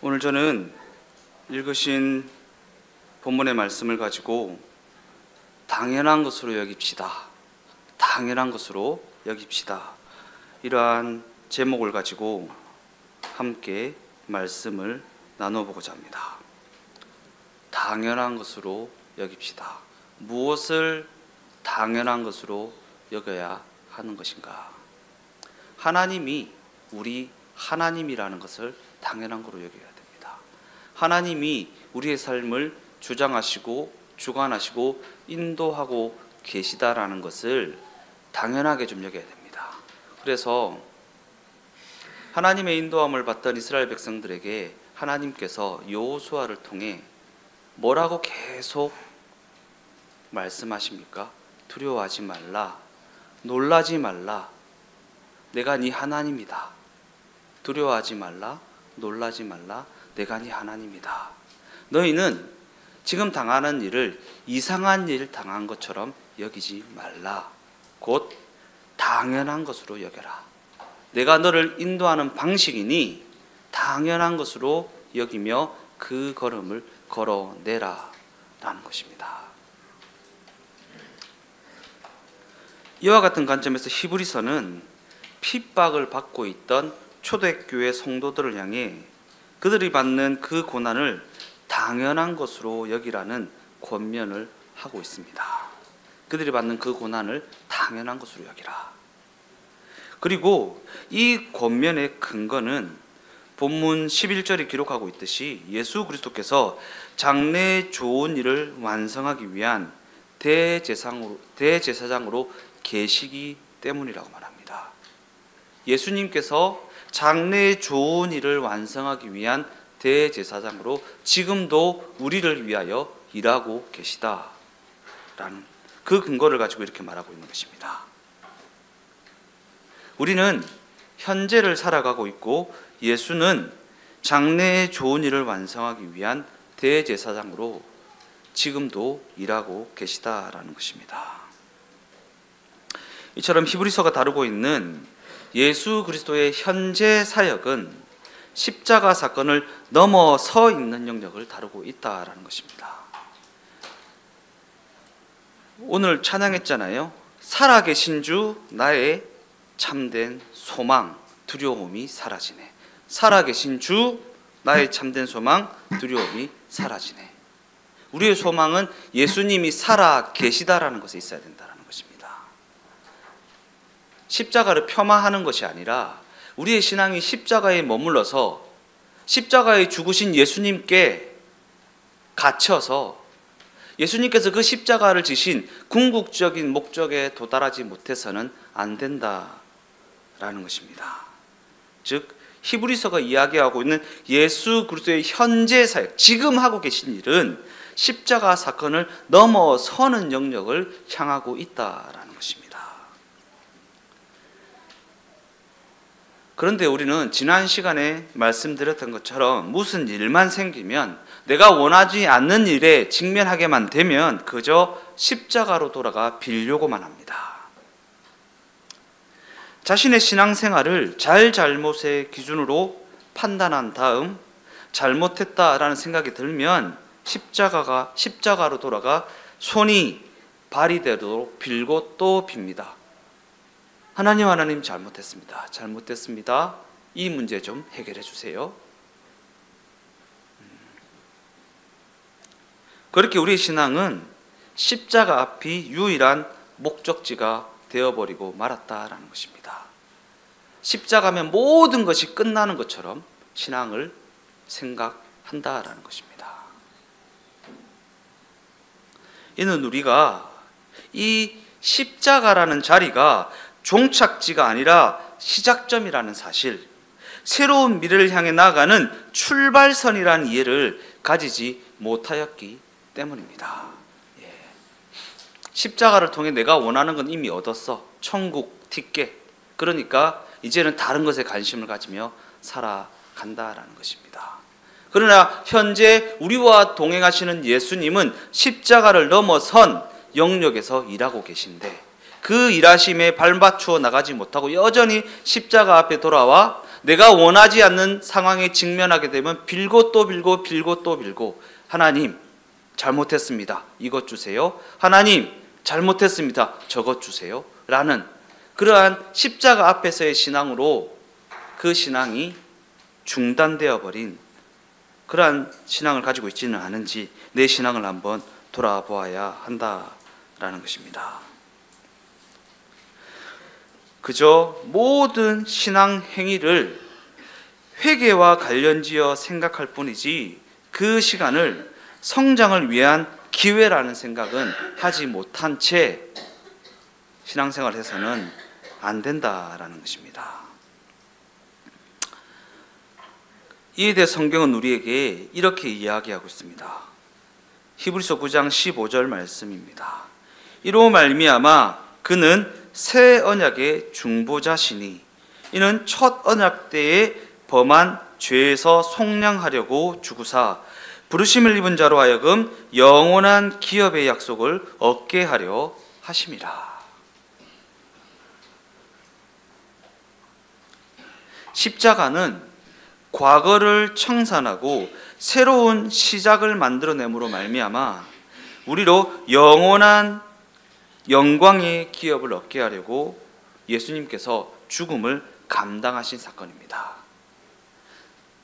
오늘 저는 읽으신 본문의 말씀을 가지고 당연한 것으로 여깁시다. 당연한 것으로 여깁시다. 이러한 제목을 가지고 함께 말씀을 나눠보고자 합니다. 당연한 것으로 여깁시다. 무엇을 당연한 것으로 여겨야 하는 것인가? 하나님이 우리 하나님이라는 것을 당연한 것으로 여겨야 됩니다. 하나님이 우리의 삶을 주장하시고 주관하시고 인도하고 계시다라는 것을 당연하게 좀 여겨야 됩니다. 그래서 하나님의 인도함을 받던 이스라엘 백성들에게 하나님께서 여호수아를 통해 뭐라고 계속 말씀하십니까? 두려워하지 말라, 놀라지 말라, 내가 네 하나님이다. 두려워하지 말라, 놀라지 말라, 내가 네 하나님이다. 너희는 지금 당하는 일을 이상한 일 당한 것처럼 여기지 말라. 곧 당연한 것으로 여겨라. 내가 너를 인도하는 방식이니 당연한 것으로 여기며 그 걸음을 걸어내라 라는 것입니다. 이와 같은 관점에서 히브리서는 핍박을 받고 있던 초대교회 성도들을 향해 그들이 받는 그 고난을 당연한 것으로 여기라는 권면을 하고 있습니다. 그들이 받는 그 고난을 당연한 것으로 여기라. 그리고 이 권면의 근거는 본문 11절이 기록하고 있듯이 예수 그리스도께서 장래의 좋은 일을 완성하기 위한 대제사장으로 계시기 때문이라고 말합니다. 예수님께서 장래의 좋은 일을 완성하기 위한 대제사장으로 지금도 우리를 위하여 일하고 계시다라는 그 근거를 가지고 이렇게 말하고 있는 것입니다. 우리는 현재를 살아가고 있고 예수는 장래의 좋은 일을 완성하기 위한 대제사장으로 지금도 일하고 계시다라는 것입니다. 이처럼 히브리서가 다루고 있는 예수 그리스도의 현재 사역은 십자가 사건을 넘어서 있는 영역을 다루고 있다라는 것입니다. 오늘 찬양했잖아요. 살아계신 주 나의 참된 소망 두려움이 사라지네. 살아계신 주 나의 참된 소망 두려움이 사라지네. 우리의 소망은 예수님이 살아계시다라는 것에 있어야 된다라는 것입니다. 십자가를 폄하하는 것이 아니라 우리의 신앙이 십자가에 머물러서 십자가에 죽으신 예수님께 갇혀서 예수님께서 그 십자가를 지신 궁극적인 목적에 도달하지 못해서는 안 된다라는 것입니다. 즉 히브리서가 이야기하고 있는 예수 그리스도의 현재 사역, 지금 하고 계신 일은 십자가 사건을 넘어서는 영역을 향하고 있다라는 것입니다. 그런데 우리는 지난 시간에 말씀드렸던 것처럼 무슨 일만 생기면 내가 원하지 않는 일에 직면하게만 되면 그저 십자가로 돌아가 빌려고만 합니다. 자신의 신앙생활을 잘못의 기준으로 판단한 다음 잘못했다라는 생각이 들면 십자가로 돌아가 손이 발이 되도록 빌고 또 빕니다. 하나님 잘못했습니다. 이 문제 좀 해결해 주세요. 그렇게 우리의 신앙은 십자가 앞이 유일한 목적지가 되어버리고 말았다라는 것입니다. 십자가면 모든 것이 끝나는 것처럼 신앙을 생각한다라는 것입니다. 이는 우리가 이 십자가라는 자리가 종착지가 아니라 시작점이라는 사실, 새로운 미래를 향해 나아가는 출발선이라는 이해를 가지지 못하였기 때문입니다. 십자가를 통해 내가 원하는 건 이미 얻었어. 천국 티켓. 그러니까 이제는 다른 것에 관심을 가지며 살아간다라는 것입니다. 그러나 현재 우리와 동행하시는 예수님은 십자가를 넘어선 영역에서 일하고 계신데 그 일하심에 발맞추어 나가지 못하고 여전히 십자가 앞에 돌아와 내가 원하지 않는 상황에 직면하게 되면 빌고 또 빌고 빌고 또 빌고, 하나님 잘못했습니다, 이것 주세요. 하나님 잘못했습니다, 저것 주세요. 라는 그러한 십자가 앞에서의 신앙으로 그 신앙이 중단되어 버린 그러한 신앙을 가지고 있지는 않은지 내 신앙을 한번 돌아보아야 한다라는 것입니다. 그저 모든 신앙 행위를 회개와 관련지어 생각할 뿐이지 그 시간을 성장을 위한 기회라는 생각은 하지 못한 채 신앙생활을 해서는 안 된다라는 것입니다. 이에 대해 성경은 우리에게 이렇게 이야기하고 있습니다. 히브리서 9장 15절 말씀입니다. 이로 말미암아 그는 새 언약의 중보자시니 이는 첫 언약 때에 범한 죄에서 속량하려고 주구사 부르심을 입은 자로 하여금 영원한 기업의 약속을 얻게 하려 하심이라. 십자가는 과거를 청산하고 새로운 시작을 만들어냄으로 말미암아 우리로 영원한 영광의 기업을 얻게 하려고 예수님께서 죽음을 감당하신 사건입니다.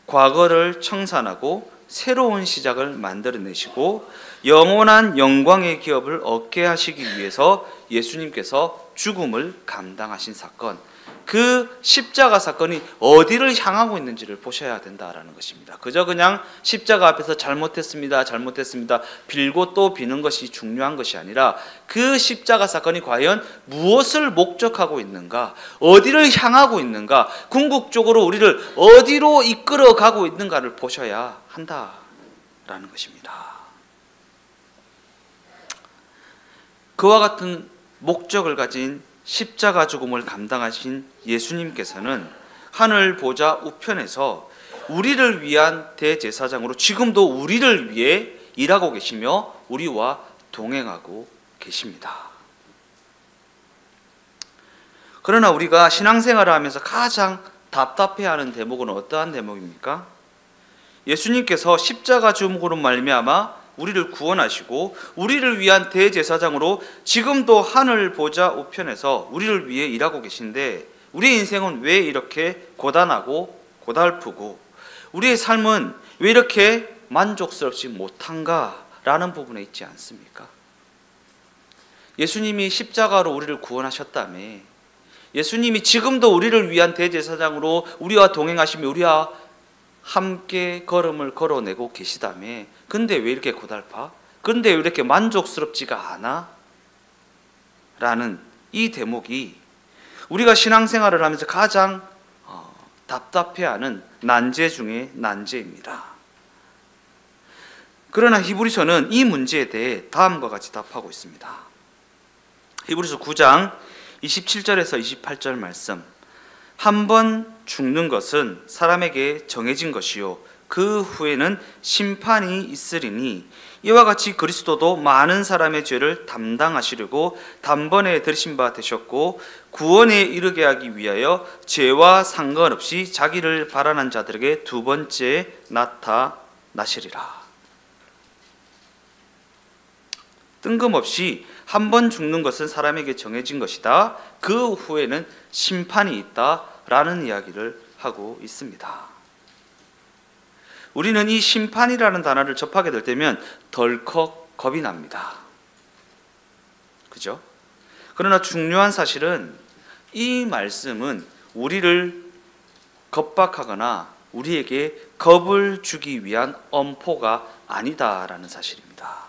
과거를 청산하고 새로운 시작을 만들어내시고 영원한 영광의 기업을 얻게 하시기 위해서 예수님께서 죽음을 감당하신 사건, 그 십자가 사건이 어디를 향하고 있는지를 보셔야 된다라는 것입니다. 그저 그냥 십자가 앞에서 잘못했습니다, 잘못했습니다 빌고 또 비는 것이 중요한 것이 아니라 그 십자가 사건이 과연 무엇을 목적하고 있는가, 어디를 향하고 있는가, 궁극적으로 우리를 어디로 이끌어 가고 있는가를 보셔야 한다라는 것입니다. 그와 같은 목적을 가진 십자가 죽음을 감당하신 예수님께서는 하늘 보좌 우편에서 우리를 위한 대제사장으로 지금도 우리를 위해 일하고 계시며 우리와 동행하고 계십니다. 그러나 우리가 신앙생활을 하면서 가장 답답해하는 대목은 어떠한 대목입니까? 예수님께서 십자가 죽음으로 말미암아 우리를 구원하시고 우리를 위한 대제사장으로 지금도 하늘 보좌 우편에서 우리를 위해 일하고 계신데 우리의 인생은 왜 이렇게 고단하고 고달프고 우리의 삶은 왜 이렇게 만족스럽지 못한가라는 부분에 있지 않습니까? 예수님이 십자가로 우리를 구원하셨다며, 예수님이 지금도 우리를 위한 대제사장으로 우리와 동행하시며 우리와 함께 걸음을 걸어내고 계시다며, 근데 왜 이렇게 고달파? 근데 왜 이렇게 만족스럽지가 않아? 라는 이 대목이 우리가 신앙생활을 하면서 가장 답답해하는 난제 중에 난제입니다. 그러나 히브리서는 이 문제에 대해 다음과 같이 답하고 있습니다. 히브리서 9장 27절에서 28절 말씀. 한 번 죽는 것은 사람에게 정해진 것이요 그 후에는 심판이 있으리니 이와 같이 그리스도도 많은 사람의 죄를 담당하시려고 단번에 들으신 바 되셨고 구원에 이르게 하기 위하여 죄와 상관없이 자기를 발안한 자들에게 두 번째 나타나시리라. 뜬금없이 한 번 죽는 것은 사람에게 정해진 것이다. 그 후에는 심판이 있다라는 이야기를 하고 있습니다. 우리는 이 심판이라는 단어를 접하게 될 때면 덜컥 겁이 납니다. 그죠? 그러나 중요한 사실은 이 말씀은 우리를 겁박하거나 우리에게 겁을 주기 위한 엄포가 아니다라는 사실입니다.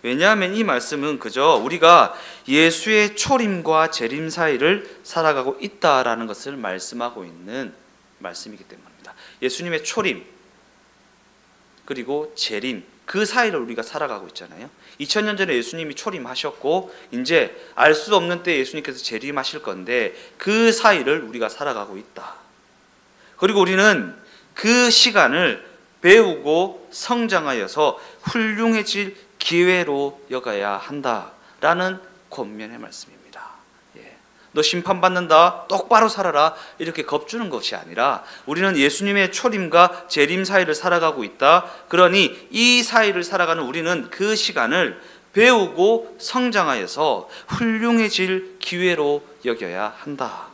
왜냐하면 이 말씀은 그저 우리가 예수의 초림과 재림 사이를 살아가고 있다라는 것을 말씀하고 있는 말씀이기 때문입니다. 예수님의 초림 그리고 재림 그 사이를 우리가 살아가고 있잖아요. 2000년 전에 예수님이 초림하셨고 이제 알 수 없는 때에 예수님께서 재림하실 건데 그 사이를 우리가 살아가고 있다. 그리고 우리는 그 시간을 배우고 성장하여서 훌륭해질 기회로 여겨야 한다라는 권면의 말씀입니다. 너 심판받는다, 똑바로 살아라, 이렇게 겁주는 것이 아니라 우리는 예수님의 초림과 재림 사이를 살아가고 있다. 그러니 이 사이를 살아가는 우리는 그 시간을 배우고 성장하여서 훌륭해질 기회로 여겨야 한다.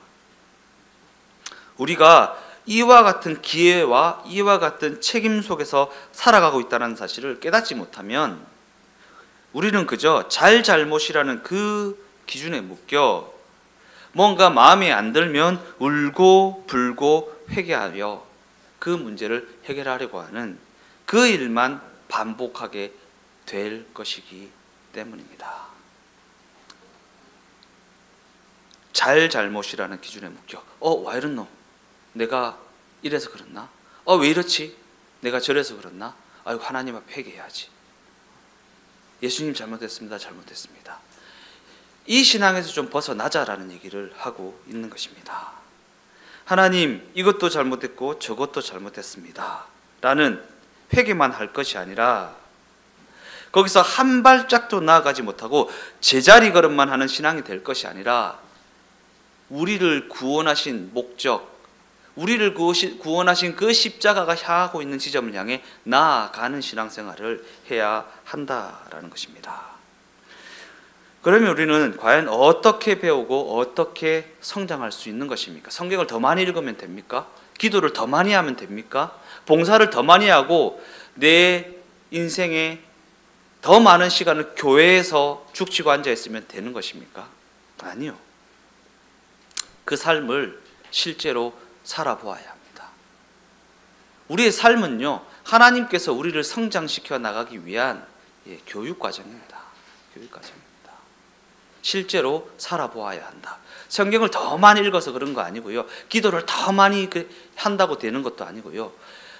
우리가 이와 같은 기회와 이와 같은 책임 속에서 살아가고 있다는 사실을 깨닫지 못하면 우리는 그저 잘잘못이라는 그 기준에 묶여 뭔가 마음에 안 들면 울고 불고 회개하여 그 문제를 해결하려고 하는 그 일만 반복하게 될 것이기 때문입니다. 잘잘못이라는 기준에 묶여 와 이랬노? 내가 이래서 그랬나? 왜 이렇지? 내가 저래서 그랬나? 아이고 하나님 앞에 회개해야지. 예수님 잘못했습니다. 잘못했습니다. 이 신앙에서 좀 벗어나자라는 얘기를 하고 있는 것입니다. 하나님 이것도 잘못했고 저것도 잘못했습니다 라는 회개만 할 것이 아니라 거기서 한 발짝도 나아가지 못하고 제자리 걸음만 하는 신앙이 될 것이 아니라 우리를 구원하신 목적, 우리를 구원하신 그 십자가가 향하고 있는 지점을 향해 나아가는 신앙생활을 해야 한다라는 것입니다. 그러면 우리는 과연 어떻게 배우고 어떻게 성장할 수 있는 것입니까? 성경을 더 많이 읽으면 됩니까? 기도를 더 많이 하면 됩니까? 봉사를 더 많이 하고 내 인생에 더 많은 시간을 교회에서 죽치고 앉아 있으면 되는 것입니까? 아니요. 그 삶을 실제로 살아보아야 합니다. 우리의 삶은요, 하나님께서 우리를 성장시켜 나가기 위한 교육과정입니다. 교육과정입니다. 실제로 살아보아야 한다. 성경을 더 많이 읽어서 그런 거 아니고요. 기도를 더 많이 한다고 되는 것도 아니고요.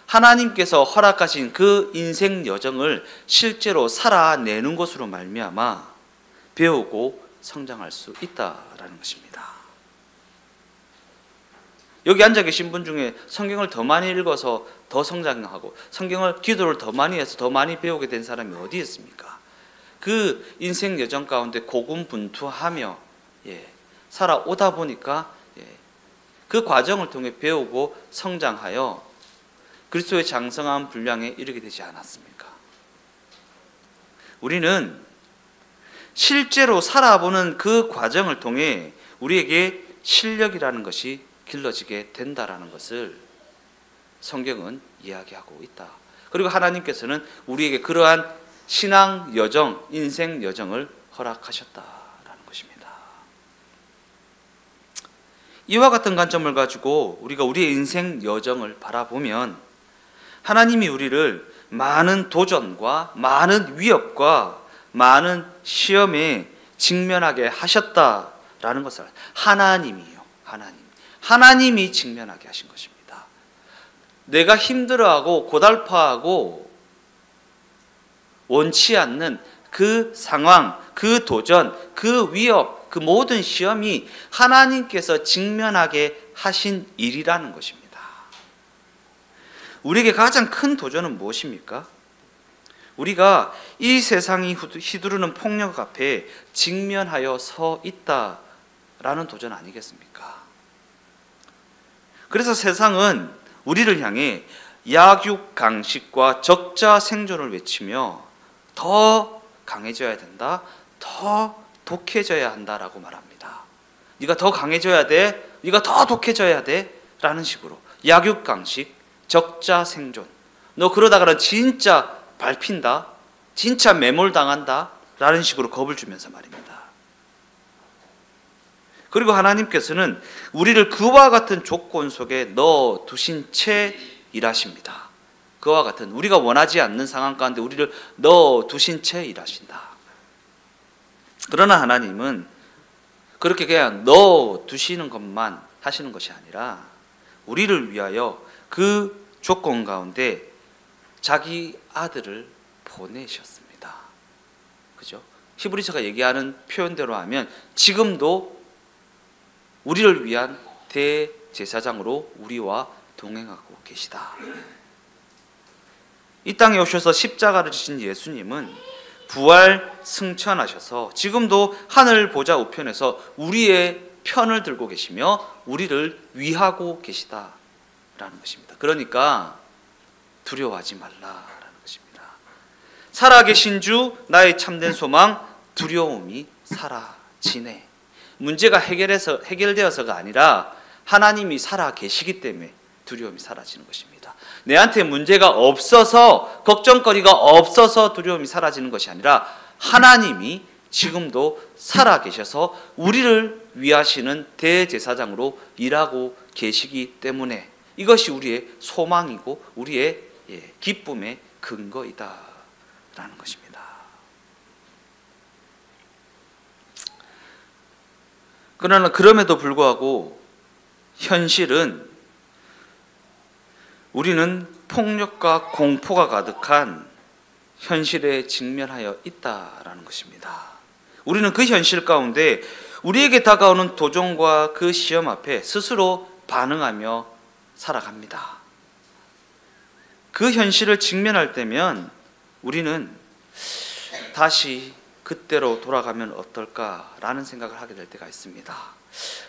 하나님께서 허락하신 그 인생 여정을 실제로 살아내는 것으로 말미암아 배우고 성장할 수 있다라는 것입니다. 여기 앉아 계신 분 중에 성경을 더 많이 읽어서 더 성장하고 기도를 더 많이 해서 더 많이 배우게 된 사람이 어디 있습니까? 그 인생 여정 가운데 고군분투하며 살아오다 보니까 그 과정을 통해 배우고 성장하여 그리스도의 장성한 분량에 이르게 되지 않았습니까? 우리는 실제로 살아보는 그 과정을 통해 우리에게 실력이라는 것이 길러지게 된다라는 것을 성경은 이야기하고 있다. 그리고 하나님께서는 우리에게 그러한 신앙 여정, 인생 여정을 허락하셨다라는 것입니다. 이와 같은 관점을 가지고 우리가 우리의 인생 여정을 바라보면 하나님이 우리를 많은 도전과 많은 위협과 많은 시험에 직면하게 하셨다라는 것을 하나님이요. 하나님이 직면하게 하신 것입니다. 내가 힘들어하고 고달파하고 원치 않는 그 상황, 그 도전, 그 위협, 그 모든 시험이 하나님께서 직면하게 하신 일이라는 것입니다. 우리에게 가장 큰 도전은 무엇입니까? 우리가 이 세상이 휘두르는 폭력 앞에 직면하여 서 있다라는 도전 아니겠습니까? 그래서 세상은 우리를 향해 약육강식과 적자 생존을 외치며 더 강해져야 된다, 더 독해져야 한다라고 말합니다. 네가 더 강해져야 돼, 네가 더 독해져야 돼 라는 식으로 약육강식, 적자 생존, 너 그러다가는 진짜 밟힌다, 진짜 매몰당한다 라는 식으로 겁을 주면서 말입니다. 그리고 하나님께서는 우리를 그와 같은 조건 속에 넣어두신 채 일하십니다. 그와 같은 우리가 원하지 않는 상황 가운데 우리를 넣어두신 채 일하신다. 그러나 하나님은 그렇게 그냥 넣어두시는 것만 하시는 것이 아니라 우리를 위하여 그 조건 가운데 자기 아들을 보내셨습니다. 그죠? 히브리서가 얘기하는 표현대로 하면 지금도 우리를 위한 대제사장으로 우리와 동행하고 계시다. 이 땅에 오셔서 십자가를 지신 예수님은 부활 승천하셔서 지금도 하늘 보좌 우편에서 우리의 편을 들고 계시며 우리를 위하고 계시다라는 것입니다. 그러니까 두려워하지 말라라는 것입니다. 살아계신 주 나의 참된 소망, 두려움이 사라지네. 문제가 해결되어서가 아니라 하나님이 살아계시기 때문에 두려움이 사라지는 것입니다. 내한테 문제가 없어서, 걱정거리가 없어서 두려움이 사라지는 것이 아니라 하나님이 지금도 살아계셔서 우리를 위하시는 대제사장으로 일하고 계시기 때문에 이것이 우리의 소망이고 우리의 기쁨의 근거이다 라는 것입니다. 그러나 그럼에도 불구하고 현실은 우리는 폭력과 공포가 가득한 현실에 직면하여 있다라는 것입니다. 우리는 그 현실 가운데 우리에게 다가오는 도전과 그 시험 앞에 스스로 반응하며 살아갑니다. 그 현실을 직면할 때면 우리는 다시 그때로 돌아가면 어떨까라는 생각을 하게 될 때가 있습니다.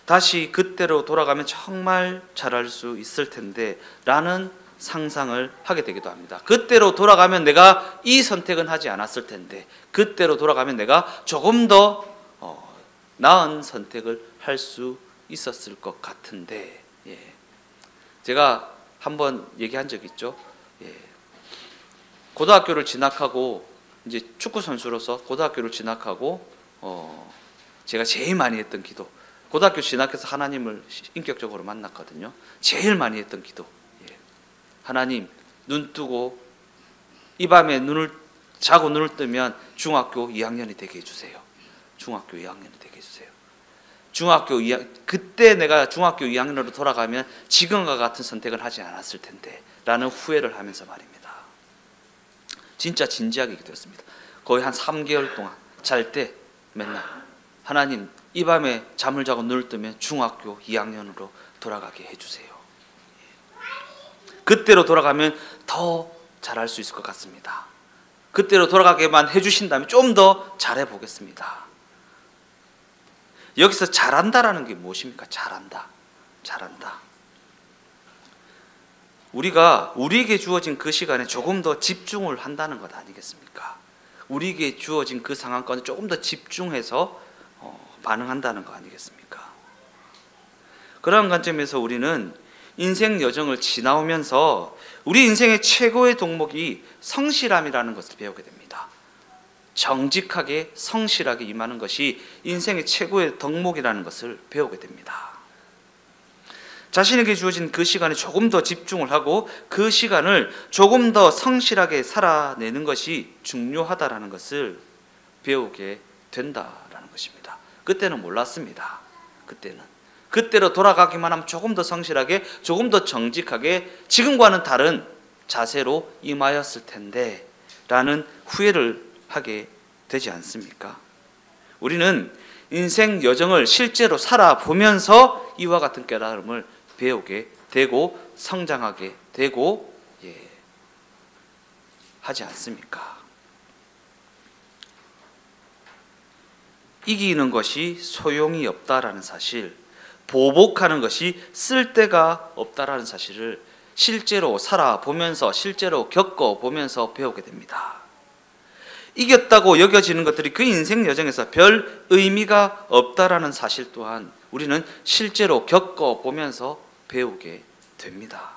다시 그때로 돌아가면 정말 잘할 수 있을 텐데 라는 상상을 하게 되기도 합니다. 그때로 돌아가면 내가 이 선택은 하지 않았을 텐데, 그때로 돌아가면 내가 조금 더 나은 선택을 할 수 있었을 것 같은데, 제가 한번 얘기한 적 있죠. 고등학교를 진학하고 이제 축구 선수로서 고등학교를 진학하고 제가 제일 많이 했던 기도, 고등학교 진학해서 하나님을 인격적으로 만났거든요. 제일 많이 했던 기도, 하나님, 눈 뜨고 이 밤에 자고 눈을 뜨면 중학교 2학년이 되게 해주세요. 중학교 2학년이 되게 해주세요. 그때 내가 중학교 2학년으로 돌아가면 지금과 같은 선택을 하지 않았을 텐데 라는 후회를 하면서 말입니다. 진짜 진지하게 기도했습니다. 거의 한 3개월 동안 잘 때 맨날 하나님, 이 밤에 잠을 자고 눈을 뜨면 중학교 2학년으로 돌아가게 해주세요. 그때로 돌아가면 더 잘할 수 있을 것 같습니다. 그때로 돌아가게만 해주신다면 좀 더 잘해보겠습니다. 여기서 잘한다라는 게 무엇입니까? 잘한다. 우리에게 주어진 그 시간에 조금 더 집중을 한다는 것 아니겠습니까? 우리에게 주어진 그 상황까지 조금 더 집중해서 반응한다는 거 아니겠습니까? 그런 관점에서 우리는 인생 여정을 지나오면서 우리 인생의 최고의 덕목이 성실함이라는 것을 배우게 됩니다. 정직하게 성실하게 임하는 것이 인생의 최고의 덕목이라는 것을 배우게 됩니다. 자신에게 주어진 그 시간에 조금 더 집중을 하고 그 시간을 조금 더 성실하게 살아내는 것이 중요하다라는 것을 배우게 된다라는 것입니다. 그때는 몰랐습니다. 그때로 돌아가기만 하면 조금 더 성실하게, 조금 더 정직하게 지금과는 다른 자세로 임하였을 텐데 라는 후회를 하게 되지 않습니까? 우리는 인생 여정을 실제로 살아보면서 이와 같은 깨달음을 배우게 되고 성장하게 되고 하지 않습니까? 이기는 것이 소용이 없다라는 사실, 보복하는 것이 쓸데가 없다라는 사실을 실제로 살아보면서, 실제로 겪어보면서 배우게 됩니다. 이겼다고 여겨지는 것들이 그 인생 여정에서 별 의미가 없다라는 사실 또한 우리는 실제로 겪어보면서 배우게 됩니다.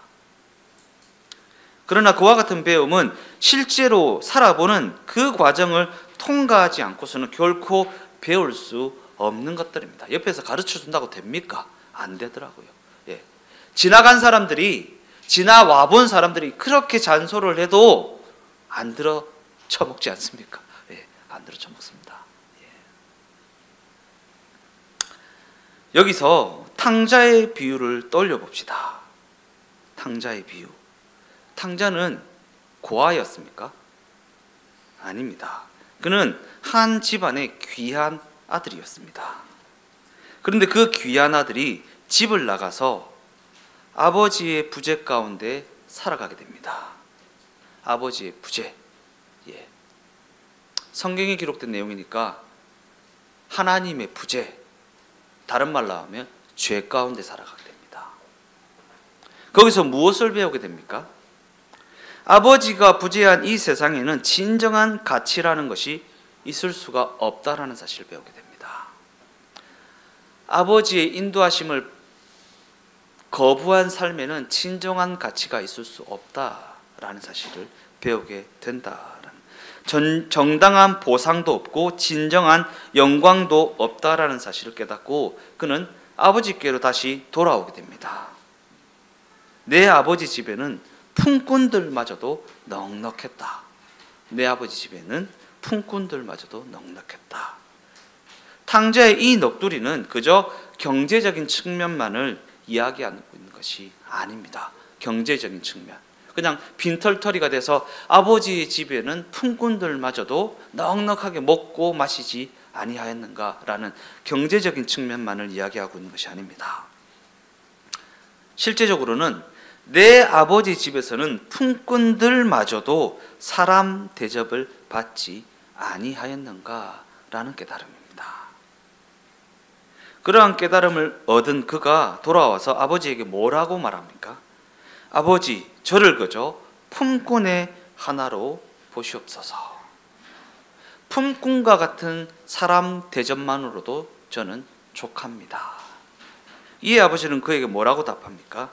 그러나 그와 같은 배움은 실제로 살아보는 그 과정을 통과하지 않고서는 결코 배울 수 없는 것들입니다. 옆에서 가르쳐 준다고 됩니까? 안 되더라고요. 지나와 본 사람들이 그렇게 잔소리를 해도 안 들어 쳐먹지 않습니까? 안 들어 쳐먹습니다. 여기서 탕자의 비유를 떠올려 봅시다. 탕자의 비유. 탕자는 고아였습니까? 아닙니다. 그는 한 집안의 귀한 아들이었습니다. 그런데 그 귀한 아들이 집을 나가서 아버지의 부재 가운데 살아가게 됩니다. 아버지의 부재. 성경에 기록된 내용이니까 하나님의 부재, 다른 말로 하면 죄 가운데 살아가게 됩니다. 거기서 무엇을 배우게 됩니까? 아버지가 부재한 이 세상에는 진정한 가치라는 것이 있을 수가 없다라는 사실을 배우게 됩니다. 아버지의 인도하심을 거부한 삶에는 진정한 가치가 있을 수 없다라는 사실을 배우게 된다라는, 정당한 보상도 없고 진정한 영광도 없다라는 사실을 깨닫고 그는 아버지께로 다시 돌아오게 됩니다. 내 아버지 집에는 품꾼들마저도 넉넉했다. 내 아버지 집에는 품꾼들마저도 넉넉했다. 탕자의 이 넋두리는 그저 경제적인 측면만을 이야기하고 있는 것이 아닙니다. 경제적인 측면, 그냥 빈털터리가 돼서 아버지 집에는 품꾼들마저도 넉넉하게 먹고 마시지 아니하였는가라는 경제적인 측면만을 이야기하고 있는 것이 아닙니다. 실제적으로는 내 아버지 집에서는 품꾼들마저도 사람 대접을 받지 아니하였는가라는 깨달음입니다. 그러한 깨달음을 얻은 그가 돌아와서 아버지에게 뭐라고 말합니까? 아버지, 저를 그저 품꾼의 하나로 보시옵소서. 품꾼과 같은 사람 대접만으로도 저는 족합니다. 이에 아버지는 그에게 뭐라고 답합니까?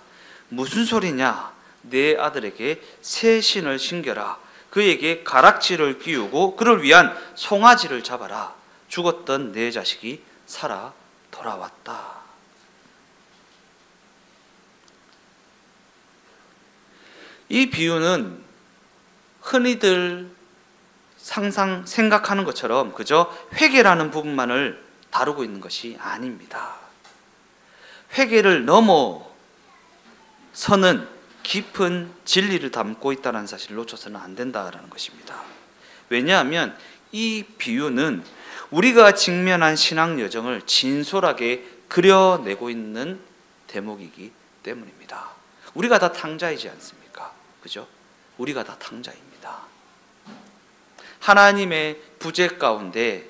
무슨 소리냐? 내 아들에게 새 신을 신겨라. 그에게 가락지를 끼우고 그를 위한 송아지를 잡아라. 죽었던 내 자식이 살아 돌아왔다. 이 비유는 흔히들 생각하는 것처럼 그저 회개라는 부분만을 다루고 있는 것이 아닙니다. 회개를 넘어서는 깊은 진리를 담고 있다는 사실을 놓쳐서는 안 된다는 것입니다. 왜냐하면 이 비유는 우리가 직면한 신앙 여정을 진솔하게 그려내고 있는 대목이기 때문입니다. 우리가 다 탕자이지 않습니까? 그죠? 우리가 다 탕자입니다. 하나님의 부재 가운데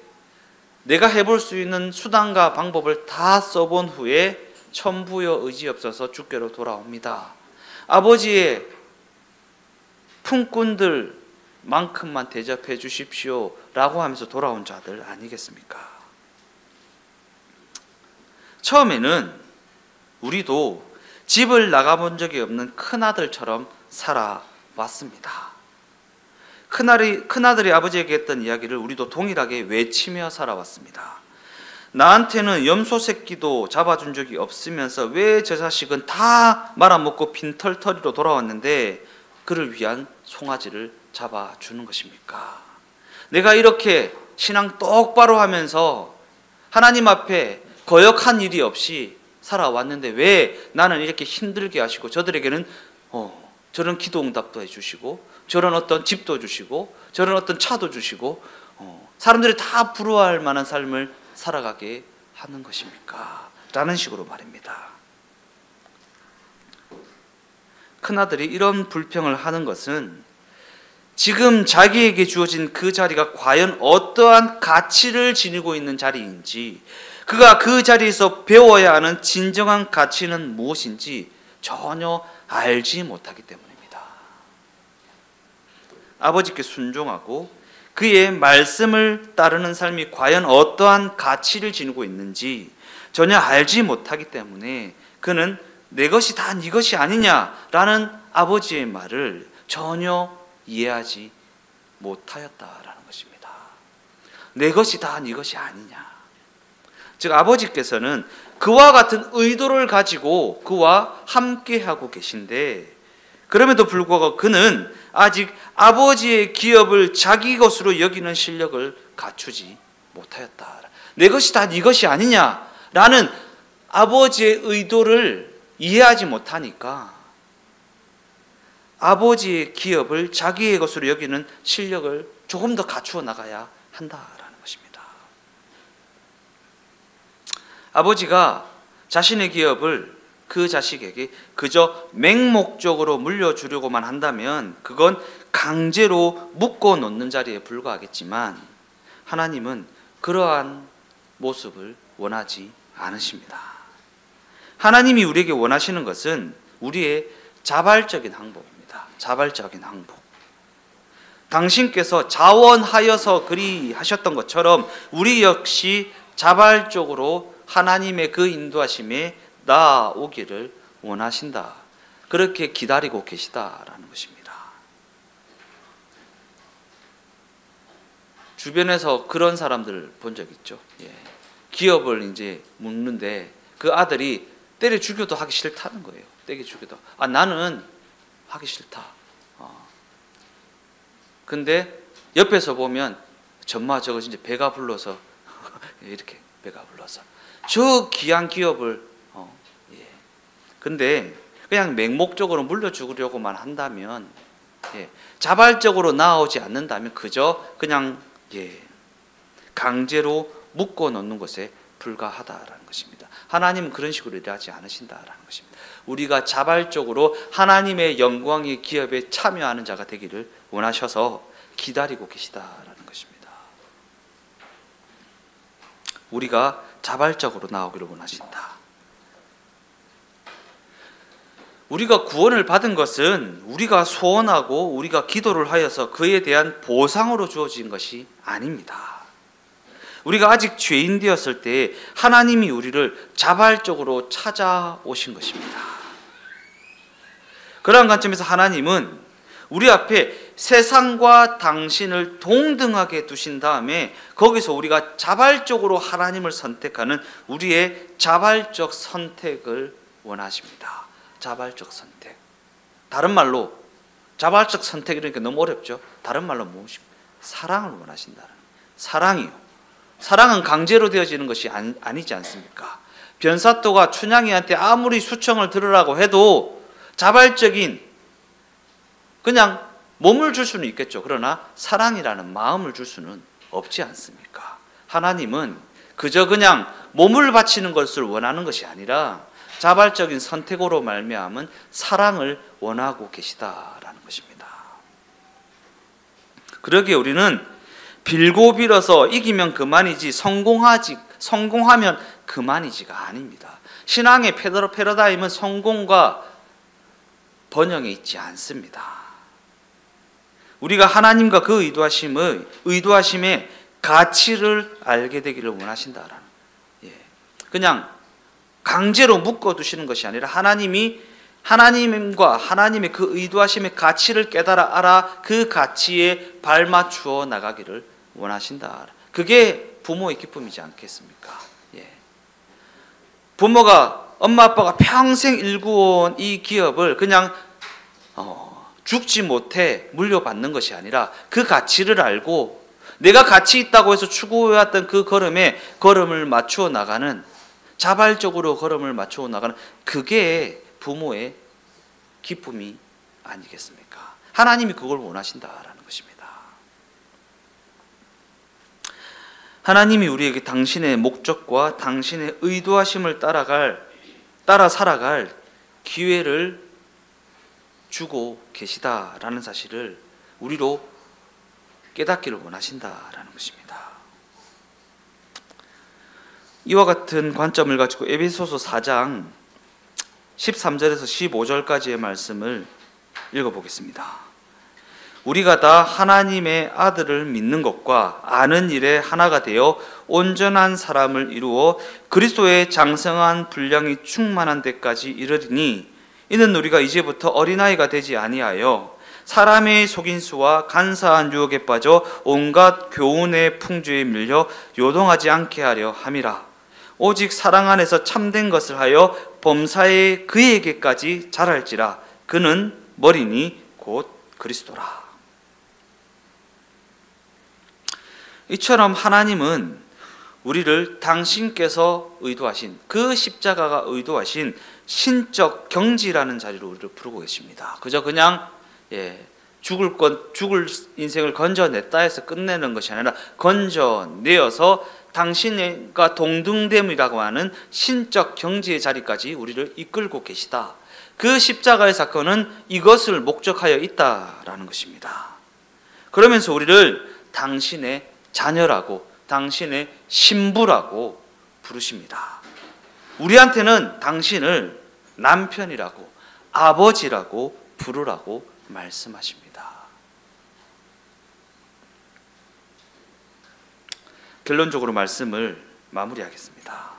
내가 해볼 수 있는 수단과 방법을 다 써본 후에 천부여 의지없어서 주께로 돌아옵니다. 아버지의 품꾼들만큼만 대접해 주십시오 라고 하면서 돌아온 자들 아니겠습니까? 처음에는 우리도 집을 나가본 적이 없는 큰아들처럼 살아왔습니다. 큰아들이 아버지에게 했던 이야기를 우리도 동일하게 외치며 살아왔습니다. 나한테는 염소 새끼도 잡아준 적이 없으면서 왜 저 자식은 다 말아먹고 빈털터리로 돌아왔는데 그를 위한 송아지를 잡아주는 것입니까? 내가 이렇게 신앙 똑바로 하면서 하나님 앞에 거역한 일이 없이 살아왔는데 왜 나는 이렇게 힘들게 하시고 저들에게는 저런 기도 응답도 해주시고 저런 어떤 집도 주시고 저런 어떤 차도 주시고 사람들이 다 부러워할 만한 삶을 살아가게 하는 것입니까? 라는 식으로 말입니다. 큰아들이 이런 불평을 하는 것은 지금 자기에게 주어진 그 자리가 과연 어떠한 가치를 지니고 있는 자리인지, 그가 그 자리에서 배워야 하는 진정한 가치는 무엇인지 전혀 알지 못하기 때문입니다. 아버지께 순종하고 그의 말씀을 따르는 삶이 과연 어떠한 가치를 지니고 있는지 전혀 알지 못하기 때문에 그는 내 것이 다 네 것이 아니냐라는 아버지의 말을 전혀 이해하지 못하였다라는 것입니다. 내 것이 다 네 것이 아니냐. 즉 아버지께서는 그와 같은 의도를 가지고 그와 함께하고 계신데 그럼에도 불구하고 그는 아직 아버지의 기업을 자기 것으로 여기는 실력을 갖추지 못하였다. 내 것이 다 네 것이 아니냐라는 아버지의 의도를 이해하지 못하니까 아버지의 기업을 자기의 것으로 여기는 실력을 조금 더 갖추어 나가야 한다라는 것입니다. 아버지가 자신의 기업을 그 자식에게 그저 맹목적으로 물려주려고만 한다면 그건 강제로 묶어놓는 자리에 불과하겠지만 하나님은 그러한 모습을 원하지 않으십니다. 하나님이 우리에게 원하시는 것은 우리의 자발적인 항복입니다. 자발적인 항복. 당신께서 자원하여서 그리하셨던 것처럼 우리 역시 자발적으로 하나님의 그 인도하심에 나아오기를 원하신다. 그렇게 기다리고 계시다라는 것입니다. 주변에서 그런 사람들 본 적 있죠. 기업을 이제 묻는데 그 아들이 때려 죽여도 하기 싫다는 거예요. 때려 죽여도. 나는 하기 싫다. 근데 옆에서 보면 정말 저거 진짜 배가 불러서 이렇게 배가 불러서 저 귀한 기업을 근데 그냥 맹목적으로 물려주려고만 한다면 자발적으로 나오지 않는다면 그저 그냥 강제로 묶어 놓는 것에 불과하다라는 것입니다. 하나님은 그런 식으로 일하지 않으신다라는 것입니다. 우리가 자발적으로 하나님의 영광의 기업에 참여하는 자가 되기를 원하셔서 기다리고 계시다라는 것입니다. 우리가 자발적으로 나오기를 원하신다. 우리가 구원을 받은 것은 우리가 소원하고 우리가 기도를 하여서 그에 대한 보상으로 주어진 것이 아닙니다. 우리가 아직 죄인 되었을 때 하나님이 우리를 자발적으로 찾아오신 것입니다. 그러한 관점에서 하나님은 우리 앞에 세상과 당신을 동등하게 두신 다음에 거기서 우리가 자발적으로 하나님을 선택하는 우리의 자발적 선택을 원하십니다. 자발적 선택. 다른 말로 자발적 선택이라니까 너무 어렵죠. 다른 말로 무엇입니까? 사랑을 원하신다는. 사랑이요. 사랑은 강제로 되어지는 것이 아니지 않습니까? 변사또가 춘향이한테 아무리 수청을 들으라고 해도 자발적인 그냥 몸을 줄 수는 있겠죠. 그러나 사랑이라는 마음을 줄 수는 없지 않습니까? 하나님은 그저 그냥 몸을 바치는 것을 원하는 것이 아니라 자발적인 선택으로 말미암은 사랑을 원하고 계시다라는 것입니다. 그러기에 우리는 빌고 빌어서 이기면 그만이지 성공하면 그만이지가 아닙니다. 신앙의 패러다임은 성공과 번영에 있지 않습니다. 우리가 하나님과 그 의도하심의 가치를 알게 되기를 원하신다라는. 그냥 강제로 묶어두시는 것이 아니라 하나님과 하나님의 그 의도하심의 가치를 깨달아 알아 그 가치에 발맞추어 나가기를 원하신다. 그게 부모의 기쁨이지 않겠습니까? 부모가 엄마 아빠가 평생 일구어온 이 기업을 그냥 죽지 못해 물려받는 것이 아니라 그 가치를 알고 내가 가치 있다고 해서 추구해왔던 그 걸음을 맞추어 나가는 자발적으로 걸음을 맞추어 나가는 그게 부모의 기쁨이 아니겠습니까? 하나님이 그걸 원하신다라는 것입니다. 하나님이 우리에게 당신의 목적과 당신의 의도하심을 따라 살아갈 기회를 주고 계시다라는 사실을 우리로 깨닫기를 원하신다라는 것입니다. 이와 같은 관점을 가지고 에베소서 4장 13절에서 15절까지의 말씀을 읽어보겠습니다. 우리가 다 하나님의 아들을 믿는 것과 아는 일에 하나가 되어 온전한 사람을 이루어 그리스도의 장성한 분량이 충만한 데까지 이르리니 이는 우리가 이제부터 어린아이가 되지 아니하여 사람의 속인수와 간사한 유혹에 빠져 온갖 교훈의 풍조에 밀려 요동하지 않게 하려 함이라. 오직 사랑 안에서 참된 것을 하여 범사에 그에게까지 자랄지라. 그는 머리니 곧 그리스도라. 이처럼 하나님은 우리를 당신께서 의도하신 그 십자가가 의도하신 신적 경지라는 자리로 우리를 부르고 계십니다. 그저 그냥 죽을 인생을 건져냈다 해서 끝내는 것이 아니라 건져내어서 당신과 동등됨이라고 하는 신적 경지의 자리까지 우리를 이끌고 계시다. 그 십자가의 사건은 이것을 목적하여 있다라는 것입니다. 그러면서 우리를 당신의 자녀라고 당신의 신부라고 부르십니다. 우리한테는 당신을 남편이라고, 아버지라고 부르라고 말씀하십니다. 결론적으로 말씀을 마무리하겠습니다.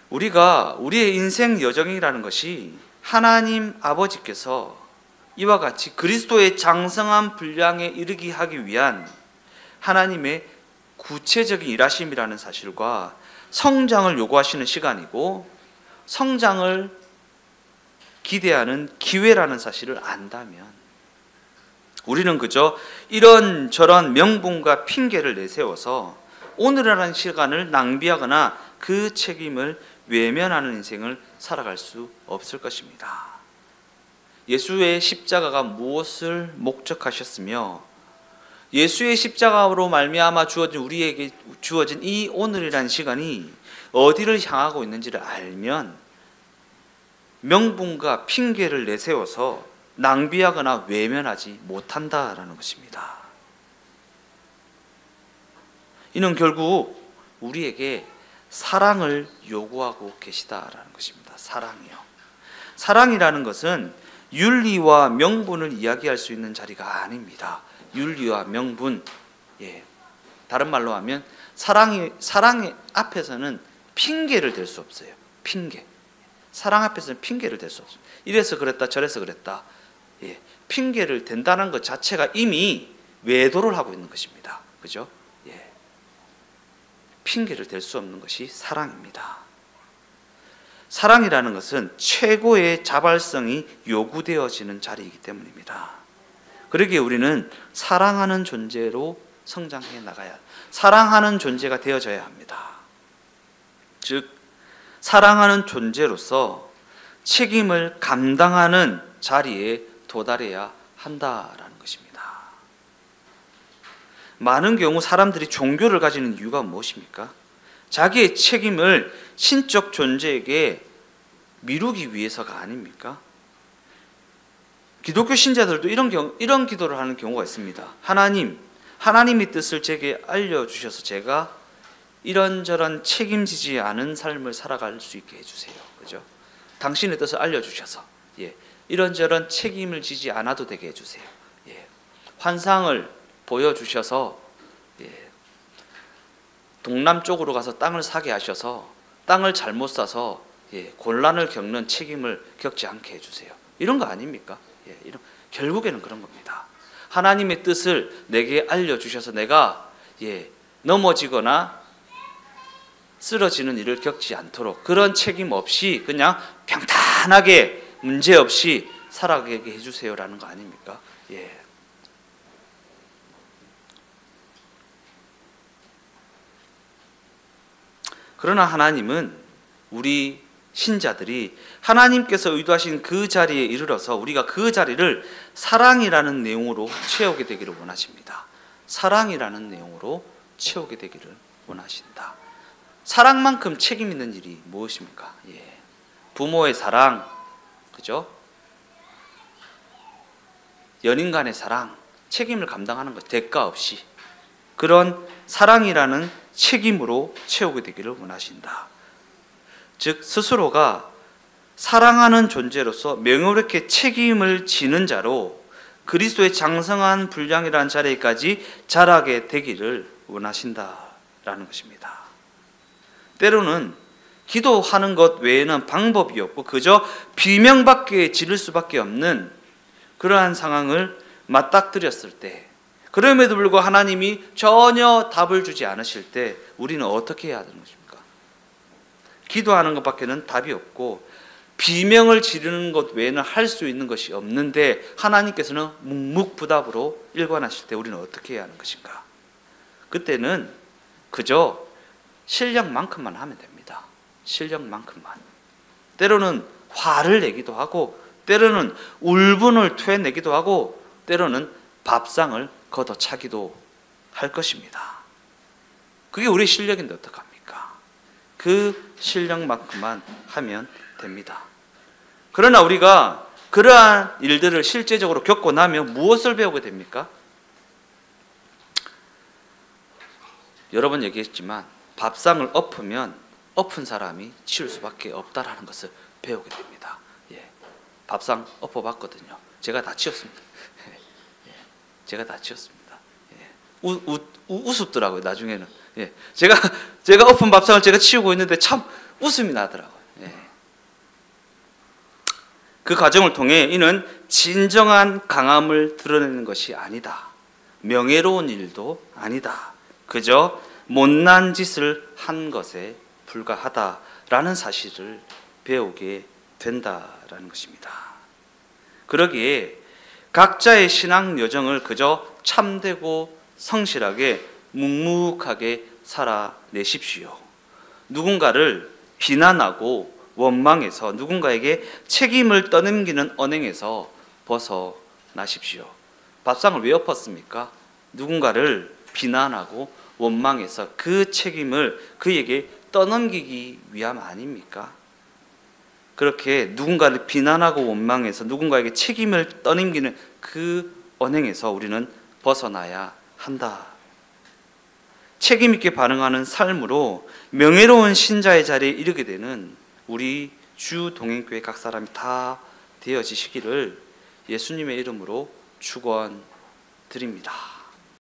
우리가 우리의 인생 여정이라는 것이 하나님 아버지께서 이와 같이 그리스도의 장성한 분량에 이르게 하기 위한 하나님의 구체적인 일하심이라는 사실과 성장을 요구하시는 시간이고 성장을 기대하는 기회라는 사실을 안다면 우리는 그저 이런저런 명분과 핑계를 내세워서 오늘이라는 시간을 낭비하거나 그 책임을 외면하는 인생을 살아갈 수 없을 것입니다. 예수의 십자가가 무엇을 목적하셨으며 예수의 십자가로 말미암아 우리에게 주어진 이 오늘이라는 시간이 어디를 향하고 있는지를 알면 명분과 핑계를 내세워서 낭비하거나 외면하지 못한다라는 것입니다. 이는 결국 우리에게 사랑을 요구하고 계시다라는 것입니다. 사랑이요. 사랑이라는 것은 윤리와 명분을 이야기할 수 있는 자리가 아닙니다. 윤리와 명분, 다른 말로 하면 사랑의 앞에서는 핑계를 댈 수 없어요. 핑계. 사랑 앞에서는 핑계를 댈 수 없어요. 이래서 그랬다 저래서 그랬다. 핑계를 댄다는 것 자체가 이미 외도를 하고 있는 것입니다. 그죠? 핑계를 댈 수 없는 것이 사랑입니다. 사랑이라는 것은 최고의 자발성이 요구되어지는 자리이기 때문입니다. 그러기에 우리는 사랑하는 존재로 성장해 나가야, 사랑하는 존재가 되어져야 합니다. 즉 사랑하는 존재로서 책임을 감당하는 자리에 도달해야 한다라는 것입니다. 많은 경우 사람들이 종교를 가지는 이유가 무엇입니까? 자기의 책임을 신적 존재에게 미루기 위해서가 아닙니까? 기독교 신자들도 이런 기도를 하는 경우가 있습니다. 하나님의 뜻을 제게 알려주셔서 제가 이런저런 책임지지 않은 삶을 살아갈 수 있게 해주세요. 그죠? 당신의 뜻을 알려주셔서 이런저런 책임을 지지 않아도 되게 해주세요. 환상을 보여주셔서 동남쪽으로 가서 땅을 사게 하셔서 땅을 잘못 사서 곤란을 겪는 책임을 겪지 않게 해주세요. 이런 거 아닙니까? 결국에는 그런 겁니다. 하나님의 뜻을 내게 알려주셔서 내가 넘어지거나 쓰러지는 일을 겪지 않도록 그런 책임 없이 그냥 평탄하게 문제없이 살아가게 해주세요라는 거 아닙니까? 그러나 하나님은 우리 신자들이 하나님께서 의도하신 그 자리에 이르러서 우리가 그 자리를 사랑이라는 내용으로 채우게 되기를 원하십니다. 사랑이라는 내용으로 채우게 되기를 원하신다. 사랑만큼 책임 있는 일이 무엇입니까? 부모의 사랑, 그죠? 연인 간의 사랑, 책임을 감당하는 것, 대가 없이 그런 사랑이라는 책임으로 채우게 되기를 원하신다. 즉 스스로가 사랑하는 존재로서 명예롭게 책임을 지는 자로 그리스도의 장성한 분량이라는 자리까지 자라게 되기를 원하신다라는 것입니다. 때로는 기도하는 것 외에는 방법이 없고 그저 비명밖에 지를 수밖에 없는 그러한 상황을 맞닥뜨렸을 때, 그럼에도 불구하고 하나님이 전혀 답을 주지 않으실 때 우리는 어떻게 해야 되는 것입니까? 기도하는 것밖에는 답이 없고 비명을 지르는 것 외에는 할 수 있는 것이 없는데 하나님께서는 묵묵부답으로 일관하실 때 우리는 어떻게 해야 하는 것인가? 그때는 그저 실력만큼만 하면 됩니다. 실력만큼만. 때로는 화를 내기도 하고 때로는 울분을 토해내기도 하고 때로는 밥상을 걷어차기도 할 것입니다. 그게 우리의 실력인데 어떡합니까? 그 실력만큼만 하면 됩니다. 그러나 우리가 그러한 일들을 실제적으로 겪고 나면 무엇을 배우게 됩니까? 여러 번 얘기했지만 밥상을 엎으면 엎은 사람이 치울 수밖에 없다라는 것을 배우게 됩니다. 예, 밥상 엎어봤거든요. 제가 다 치웠습니다. 예, 제가 다 치웠습니다. 예, 우습더라고요. 나중에는. 예, 제가 엎은 밥상을 제가 치우고 있는데 참 웃음이 나더라고요. 예. 그 과정을 통해 이는 진정한 강함을 드러내는 것이 아니다. 명예로운 일도 아니다. 그저 못난 짓을 한 것에 불과하다라는 사실을 배우게 된다라는 것입니다. 그러기에 각자의 신앙 여정을 그저 참되고 성실하게 묵묵하게 살아내십시오. 누군가를 비난하고 원망해서 누군가에게 책임을 떠넘기는 언행에서 벗어나십시오. 밥상을 왜 엎었습니까? 누군가를 비난하고 원망해서 그 책임을 그에게 떠넘기기 위함 아닙니까? 그렇게 누군가를 비난하고 원망해서 누군가에게 책임을 떠넘기는 그 언행에서 우리는 벗어나야 한다. 책임 있게 반응하는 삶으로 명예로운 신자의 자리에 이르게 되는 우리 주 동행교회 각 사람이 다 되어지시기를 예수님의 이름으로 축원드립니다.